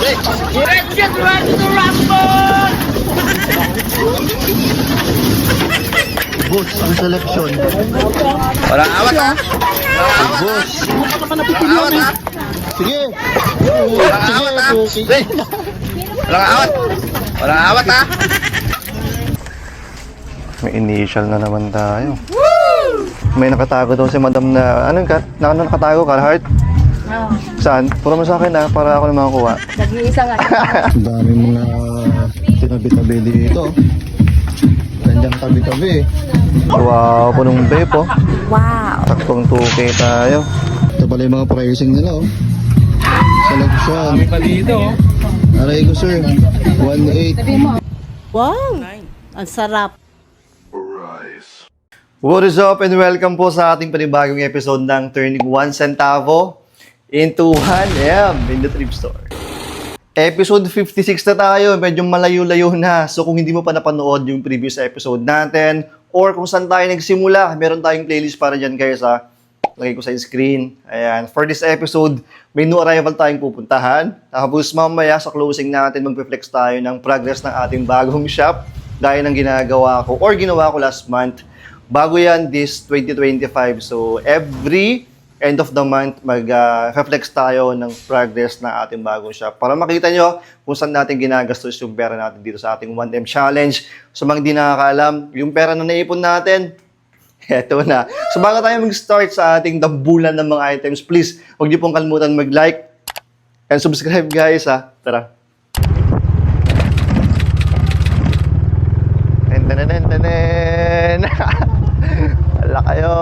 Let's get ready to rumble! Boss, ang seleksyon. Walang awat ha? Boss. Walang awat ha? Sige. Walang awat ha? Sige. Walang awat. Walang awat ha? May initial na naman tayo. May nakatago daw si madam na, anong kat? Nakatago ka, heart? Oo. Saan? Puro mo sa akin ha, para ako na makakuha. Nag-iisa nga. Ang daming mga tinabi-tabi dito. Gandang tabi-tabi. Wow, punong vape oh. Wow. Taktong 2K tayo. Ito pala yung mga pricing nila, oh. Selection. Kami pa dito, oh. Aray ko, sir. 1.8. Wow. Ang sarap. What is up and welcome po sa ating panibagong episode ng Turning 1 Centavo into 1 M in the Thrift Store. Episode 56 na tayo, medyo malayo-layo na. So kung hindi mo pa napanood yung previous episode natin or kung saan tayo nagsimula, meron tayong playlist para dyan guys ha. Lagay ko sa screen. Ayan. For this episode, may new arrival tayong pupuntahan. Tapos mamaya sa closing natin, magpe-flex tayo ng progress ng ating bagong shop gaya ng ginagawa ko or ginawa ko last month. Bago yan this 2025. So every end of the month, mag-flex tayo ng progress ng ating bagong shop para makita nyo kung saan natin ginagastos yung pera natin dito sa ating 1M Challenge. So mga hindi nakakaalam, yung pera na naipon natin, eto na. So bago tayo mag-start sa ating dambulan ng mga items, please, huwag niyo pong kalimutan mag-like and subscribe guys ha. Tara. Tenen. Wala kayo,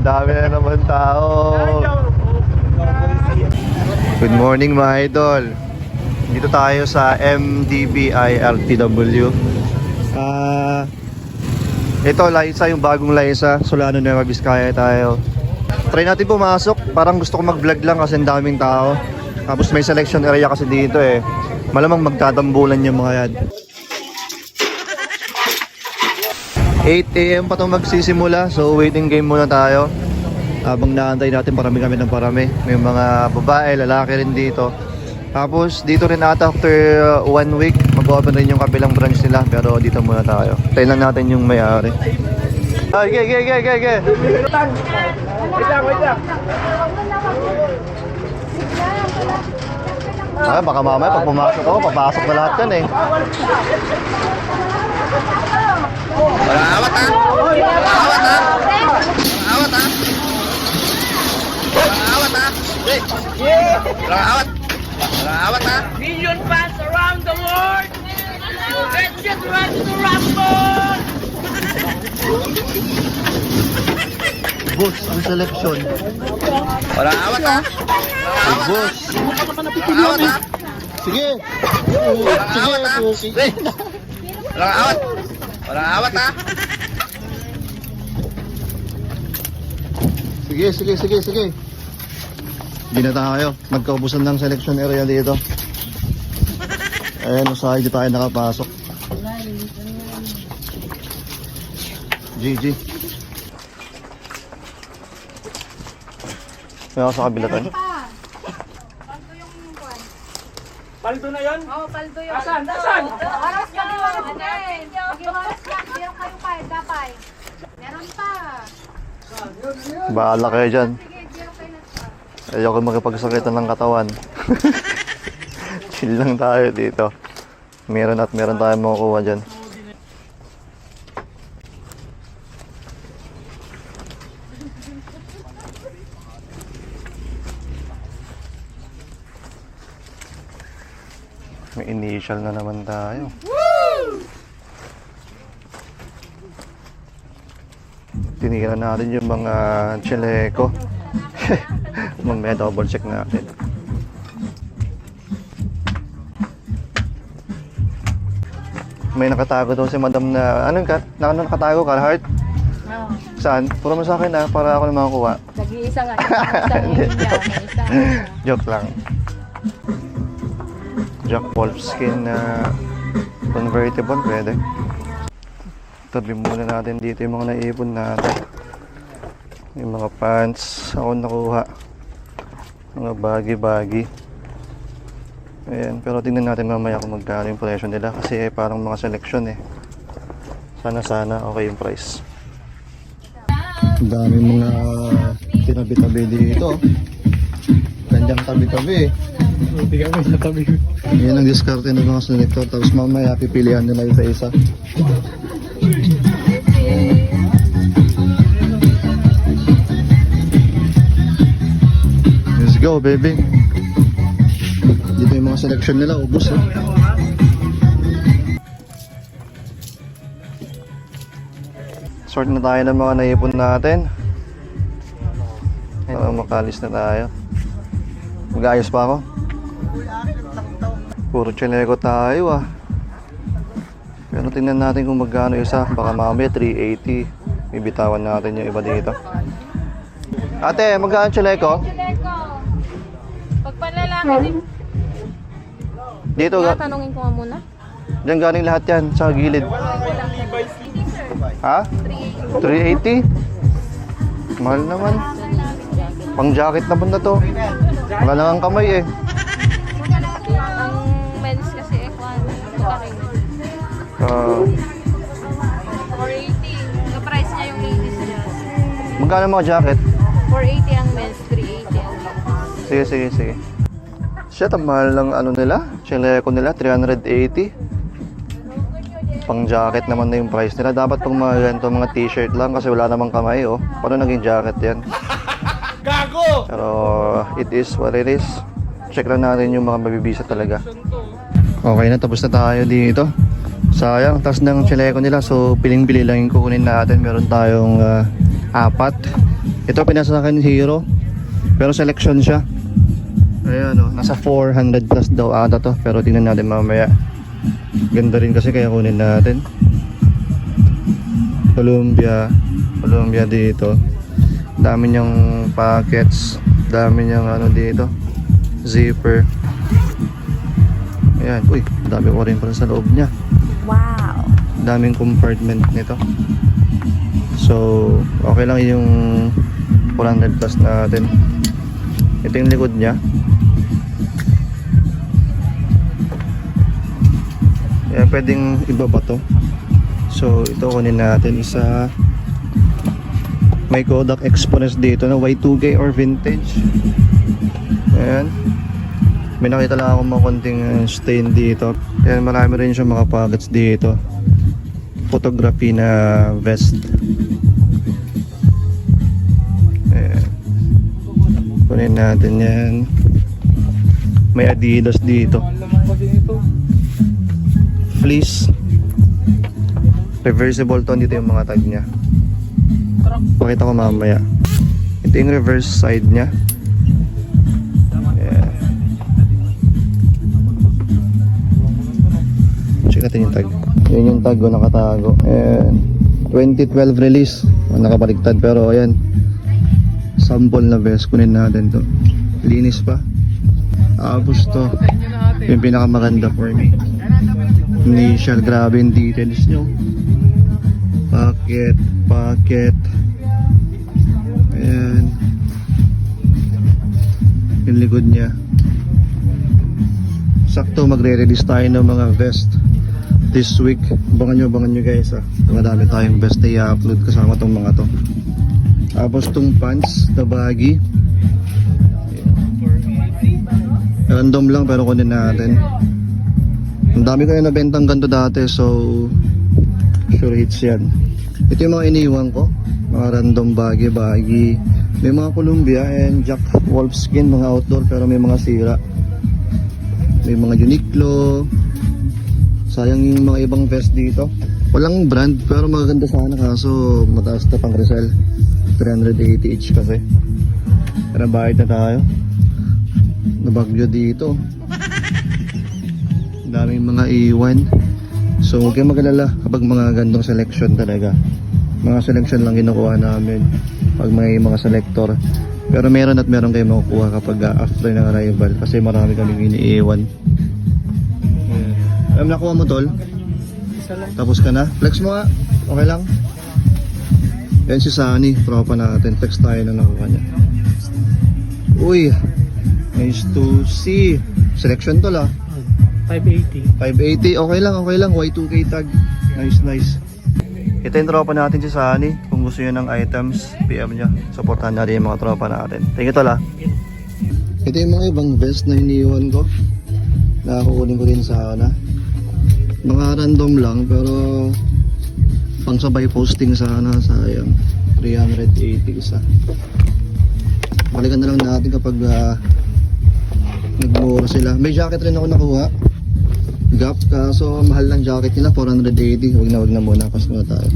dami na naman tao. Good morning mga idol. Dito tayo sa MDBI RTW. Ito, Liza, yung bagong Liza. Solano, Nueva Vizcaya tayo. Try natin pumasok. Parang gusto ko mag-vlog lang kasi ang daming tao. Tapos may selection area kasi dito eh. Malamang magtatambulan yung mga yan. 8 AM pa itong magsisimula. So waiting game muna tayo. Habang naantay natin parami kami ng parami. May mga babae, lalaki rin dito. Tapos dito rin ata after 1 week mag-open rin yung kabilang branch nila. Pero dito muna tayo. Tayo lang natin yung may-ari. Okay. Wait lang. Baka mamaya pag pumasok ako, papasok na lahat yan eh. Walang awat ha? Walang awat ha? Walang awat ha? Walang awat ha? Walang awat? Walang awat ha? Million fans around the world! Let's get ready to rumble! Boss, ang seleksyon. Walang awat ha? Boss. Walang awat ha? Sige. Walang awat ha? Sige. Walang awat? Walang awat ha? Sige. Hindi na tayo. Magkaubusan ng selection area dito. Ayan, usahay dito tayo nakapasok. GG. May ako sa kabila tayo. Paldo na yun? Oo, paldo yun. Asan? Oras ka din oras ka. Mag-iwaras ka. Meron kayong kahit kapay. Meron pa. Baala kayo dyan. Sige, meron kayo na. Ayoko makipagsakitan ng katawan. Chill lang tayo dito. Meron tayong makukuha dyan. May initial na naman tayo. Tinigilan natin yung mga chaleco. Mamaya double check natin. May nakatago daw si madam na, anong kat? Nakatago ka, heart? Oo. Saan? Puro mo sa akin ha, para ako na makakuha. Nag-iisa nga. Isa. Joke lang. Jack Wolfskin na convertible, pwede. Tabi muna natin dito yung mga naipon natin. Yung mga pants, ako nakuha. Mga baggy-baggy. Ayan, pero tingnan natin mamaya kung magkano yung presyo nila kasi parang mga selection eh. Sana okay yung price. Ang dami mga tinabi-tabi dito. Gandang tabi-tabi. Hindi ka may tabi. Yan ang diskarte ng mga selector. Tapos mamaya pipilihan nila isa-isa. Let's go, baby. Dito yung mga selection nila. Ubus eh. Sort na tayo ng mga naipon natin. Makalis na tayo. Mag-ayos pa ako. Puro chineko tayo ah. Pero tingnan natin kung magkano isa. Baka mamaya 380. Bibitawan natin yung iba dito. Ate, magkano chineko? Pag panlalaki, Dito ga. tanungin ko nga muna. Diyan galing lahat yan sa gilid. Ha? 380? Mahal naman. Pang jacket naman na to. Wala lang ang kamay eh. Ang men's kasi ito ka rin. 480. Yung price niya yung ladies niya. Magkano mga jacket? 480 ang men's, 380 ang ladies. Sige. Shit, ang mahal lang ano nila. Chaleco nila, 380. Pang jacket naman na yung price nila. Dapat pang mga ganito, mga t-shirt lang kasi wala namang kamay oh. Paano naging jacket yan? Gago! Pero it is what it is. Check lang natin yung mga mabibisa talaga. Okay na, tapos na tayo dito. Sayang, tas ng chaleco nila. So piling-bili lang yung kukunin natin. Meron tayong 4. Ito pinasa sa akin Hero. Pero selection siya. Ayan oh, nasa 400 plus daw ata to. Pero tingnan natin mamaya. Ganda rin kasi kaya kunin natin. Columbia dito. Dami niyang pockets. Dami niyang ano dito. Zipper. Ayan, uy, dami ko rin pala sa loob niya. Wow! Daming compartment nito. So, okay lang yung 400 plus natin. Ito yung likod niya. Kaya pwedeng ibaba to. So ito kunin natin isa. May Kodak Exponents dito na Y2K or vintage. Ayan. May nakita lang ako mga konting stain dito. Ayan, marami rin siya mga pockets dito. Photography na vest. Ayan. Kunin natin yan. May Adidas dito. Please. Reversible to, dito yung mga tag niya. Pakita ko mamaya. Ito yung reverse side niya. Yeah. Check natin yung tag. Yun yung tag ko nakatago. Ayan. 2012 release. Nakabaligtad pero ayan. Sample na vest. Kunin natin to. Linis pa. Tapos to. Yung pinakamaganda for me. Initial, grabe yung details nyo. Pocket. Ayan. Yung likod niya. Sakto magre-release tayo ng mga vest this week. Abangan nyo guys ha. Madami tayong vest na i-upload kasama tong mga to. Tapos tong pants na baggy. Random lang pero kunin natin. Ang dami ko yung nabentang ganito dati, so sure hits yan. Ito yung mga iniwan ko, mga random baggy. May mga Columbia and Jack Wolfskin, mga outdoor pero may mga sira. May mga Uniqlo. Sayang yung mga ibang vest dito. Walang brand pero magaganda sana kaso mataas na pang resell. 380 each kasi. Pero bayad na tayo. Nabagyo dito. Daming mga iwan. So huwag kayong mag-alala kapag mga gandong selection talaga. Mga selection lang kinukuha namin pag may mga selector. Pero meron at meron kayong makukuha kapag after ng arrival kasi marami kaming iniiwan. Nakuha mo tol? Tapos ka na? Flex mo nga. Okay lang. Yan si Sunny, tropa natin. Flex tayo na nakuha niya. Uy, nice to see. Selection to la. 580. 580, okay lang. Y2K tag. Nice. Ito yung tropa natin si Sunny. Kung gusto nyo ng items, PM nyo. Supportahan natin yung mga tropa natin. Thank you tol ah. Ito yung mga ibang vest na iniwan ko. Nakakukunin ko din sana. Mga random lang, pero pang sabay posting sana, sayang. 380 isa. Balikan na lang natin kapag nagmura sila. May jacket rin ako nakuha. Gap, kaso mahal ng jacket nila, 480. Wag na muna, pas muna tayo.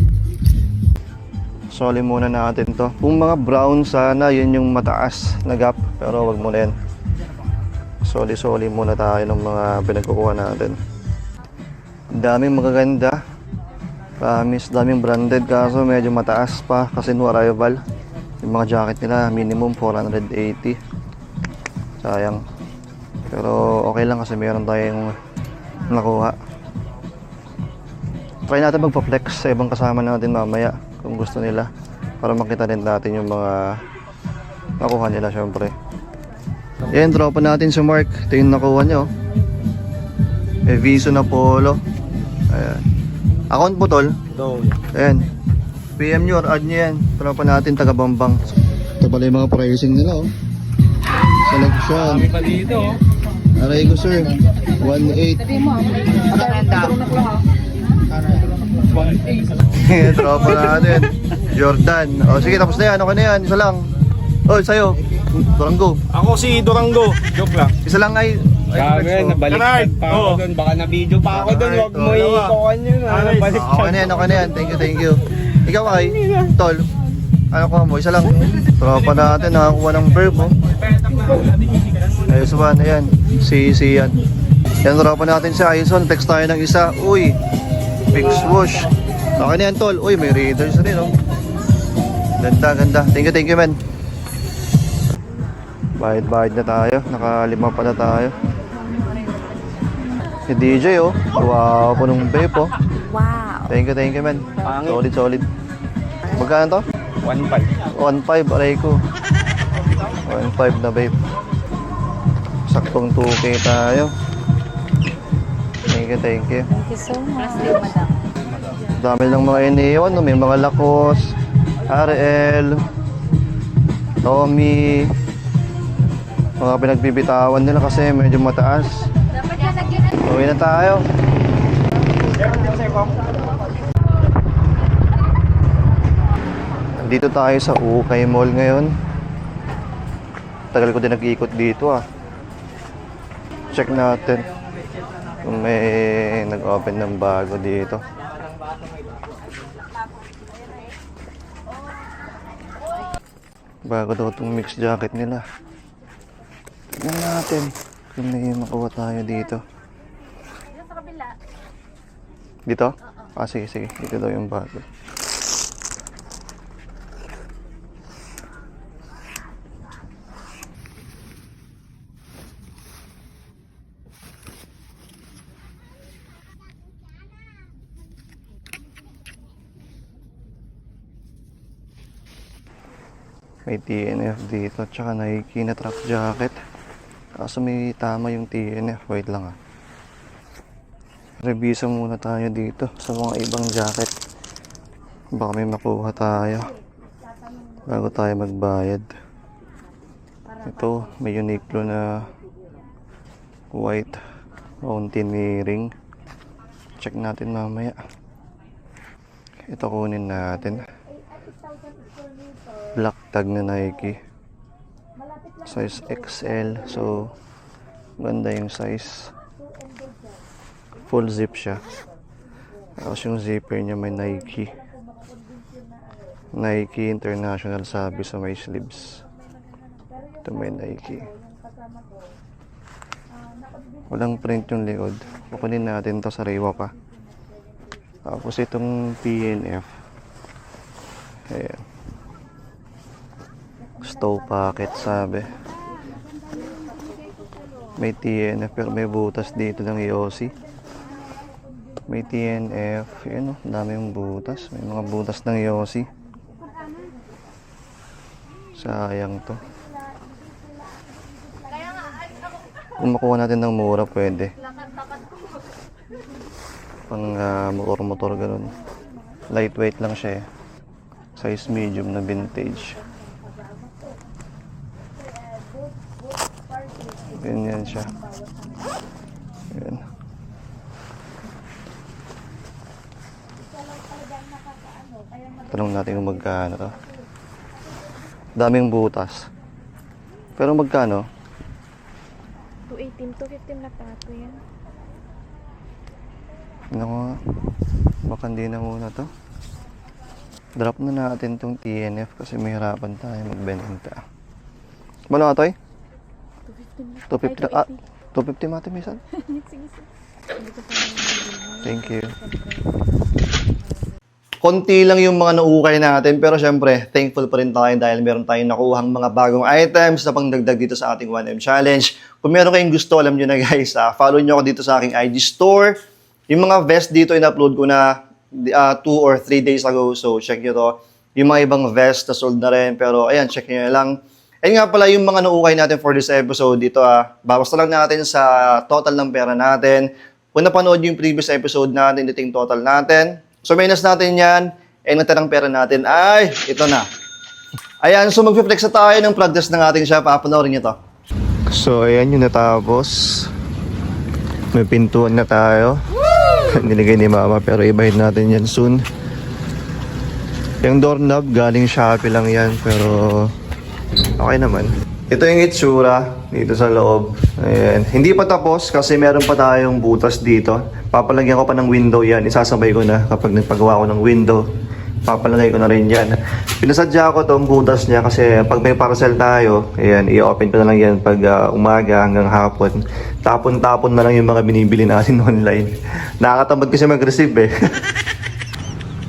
Soli muna natin to. Kung mga brown sana, yun yung mataas na Gap, pero wag muna yan. Soli muna tayo ng mga pinagkukuha natin. Daming magaganda. Promise, daming branded, kaso medyo mataas pa kasi no arrival. Yung mga jacket nila, minimum 480. Sayang. Pero okay lang kasi meron tayong nakuha. Try natin magpa-flex sa ibang kasama natin mamaya kung gusto nila para makita din natin yung mga nakuha nila syempre. Yan, tropa natin si Mark. Ito yung nakuha niya oh. May viso na polo. Ayan. Account po tol? Ayan. PM nyo or add nyo yan. Tropa natin taga Bambang. Ito pala yung mga pricing nila oh. Selection. Kami pa dito. Aray ko sir, 1.8. Tropa natin. Jordan. O sige, tapos na yan. Okay na yan. Isa lang. O, sa'yo. Durango. Ako si Durango. Joke lang. Isa lang ay... Sabi, nabaliktad pa ako doon. Baka na-video pa ako doon. Huwag mo i-ikuhan yun. Nabaliktad. Okay na yan. Thank you. Ikaw ay, tol. Ano ko mo? Isa lang. Tropa natin. Nakakuha ng verb mo. Ayos ba? Ayan. Si yan. Yan, tropa natin si Aison. Text tayo ng isa. Uy. Big swoosh. Okay na yan, tol. Uy, may readers rin, oh. Ganda. Thank you, man. Bayad na tayo. Nakalima pa na tayo. Si DJ, oh. Wow, punong vape, oh. Wow. Thank you, man. Solid. Magkano to? 1.5. 1.5, aray ko. 1.5 na vape. Saktong 2K tayo. Thank you. Thank you so much. Madam. Dami lang mga iniwan, no? May mga Lacoste, RL, Tommy. Mga pinagbibitawan nila kasi medyo mataas. Dapat yan lagyan Uwi na tayo. Dito tayo sa Ukay Mall ngayon. Tagal ko din nag-iikot dito ah. Check natin kung may nag-open ng bago dito. Bago daw itong mixed jacket nila. Tignan natin kung may makuha tayo dito. Dito? Ah, sige. Dito daw yung bago. May TNF dito, tsaka Nike na track jacket. Kaso may tama yung TNF. Wait lang ah. Revisa muna tayo dito sa mga ibang jacket. Baka may makuha tayo bago tayo magbayad. Ito, may Uniqlo na white mountaineering. Check natin mamaya. Ito kunin natin. Black tag na Nike. Size XL. So, ganda yung size. Full zip siya. Tapos yung zipper niya may Nike. Nike International sabi sa may sleeves. Ito may Nike. Walang print yung likod. Kukunin natin to sa Rewa pa. Tapos itong TNF. Ayan. Stow pocket sabi. May TNF pero may butas dito ng Yossi. May TNF. Ayan o, dami yung butas. May mga butas ng Yossi. Sayang to. Kung makuha natin ng mura, pwede. Pang motor-motor ganun. Lightweight lang siya eh. Size medium na vintage. Ganyan siya. Ayan. Tanong natin kung magkano to. Daming butas. Pero magkano? 218, 215 na pato yan. Naku nga. Baka hindi na muna to. Drop na natin tong TNF kasi may hirapan tayo magbenta. Ano atoy? 250 na. 250 mati minsan? Sige. Hindi ko pa naman. Thank you. Konti lang yung mga naukay natin pero syempre thankful pa rin tayo dahil meron tayong nakuhang mga bagong items na pangdagdag dito sa ating 1M challenge. Kung meron kayong gusto, alam nyo na guys, follow nyo ako dito sa aking IG store. Yung mga vest dito in-upload ko na 2 or 3 days ago, so check nyo to. Yung mga ibang vest na sold na rin pero ayan, check nyo lang. Ayun nga pala yung mga naukay natin for this episode dito bawas na lang natin sa total ng pera natin. Kung napanood yung previous episode natin, ito yung total natin. So, minus natin yan. And natirang pera natin ay, ito na. Ayan, so mag-flex na tayo ng plug test ng ating shop. Papanoorin nyo to. So, ayan yung natapos. May pintuan na tayo. Nilagay ni Mama, pero ibahin natin yan soon. Yung doorknob, galing Shopee lang yan, pero okay naman. Ito yung itsura dito sa loob. Ayan. Hindi pa tapos kasi meron pa tayong butas dito. Papalagyan ko pa ng window yan. Isasabay ko na kapag nagpagawa ko ng window. Papalagay ko na rin yan. Pinasadya ko tong butas niya kasi pag may parcel tayo, ayan, i-open ko na lang yan pag umaga hanggang hapon. Tapon-tapon na lang yung mga binibili natin online. Nakakatamad kasi mag-receive eh.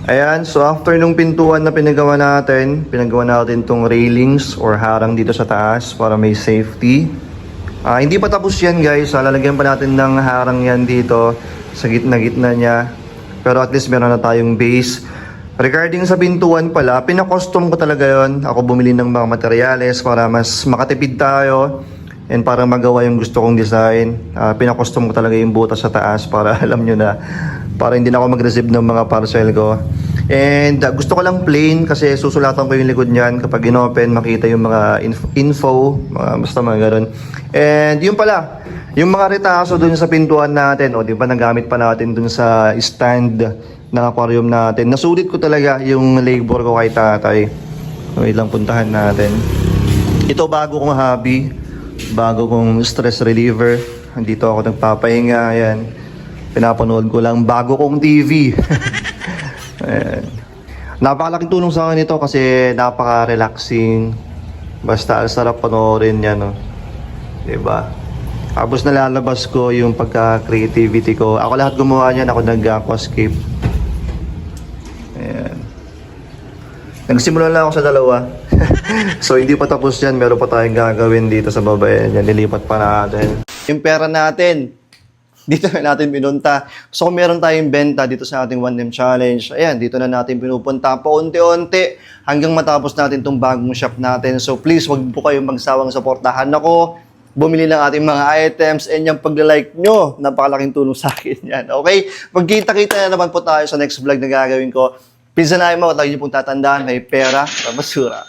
Ayan, so after nung pintuan na pinagawa natin tong railings or harang dito sa taas para may safety. Hindi pa tapos yan guys, lalagyan pa natin ng harang yan dito sa gitna-gitna niya. Pero at least meron na tayong base. Regarding sa pintuan pala, pinakostom ko talaga yon. Ako bumili ng mga materyales para mas makatipid tayo and para magawa yung gusto kong design. Pinakostom ko talaga yung butas sa taas para alam nyo na, para hindi na ako mag-receive ng mga parcel ko. And gusto ko lang plain kasi susulatan ko yung likod niyan kapag in-open makita yung mga info, basta mga ganun. And yung pala, yung mga retaso dun sa pintuan natin, o di ba nagamit pa natin dun sa stand ng aquarium natin. Nasulit ko talaga yung labor ko kay tatay. So, ilang puntahan natin. Ito bago kong hobby, bago kong stress reliever. Dito ako nagpapahinga, ayan. Pinapanood ko lang bago kong TV. Ayan. Napakalaking tulong sa akin ito kasi napaka-relaxing. Basta ang sarap panoorin yan, no? Diba? Tapos nalalabas ko yung pagka-creativity ko. Ako lahat gumawa niyan, ako nag-aquascape. Ayan. Nagsimula lang ako sa dalawa. So hindi pa tapos yan, meron pa tayong gagawin dito sa baba. Yan, nilipat pa natin. Yung pera natin, dito na natin pinunta. So kung meron tayong benta dito sa ating 1M challenge, ayan, dito na natin pinupunta paunti-unti hanggang matapos natin itong bagong shop natin. So please, wag po kayong magsawang suportahan ako. Bumili ng ating mga items and yung pagla-like nyo, napakalaking tulong sa akin yan. Okay? Magkita-kita na naman po tayo sa next vlog na gagawin ko. Pinsan na mo, at lagi nyo pong tatandaan, may pera sa basura.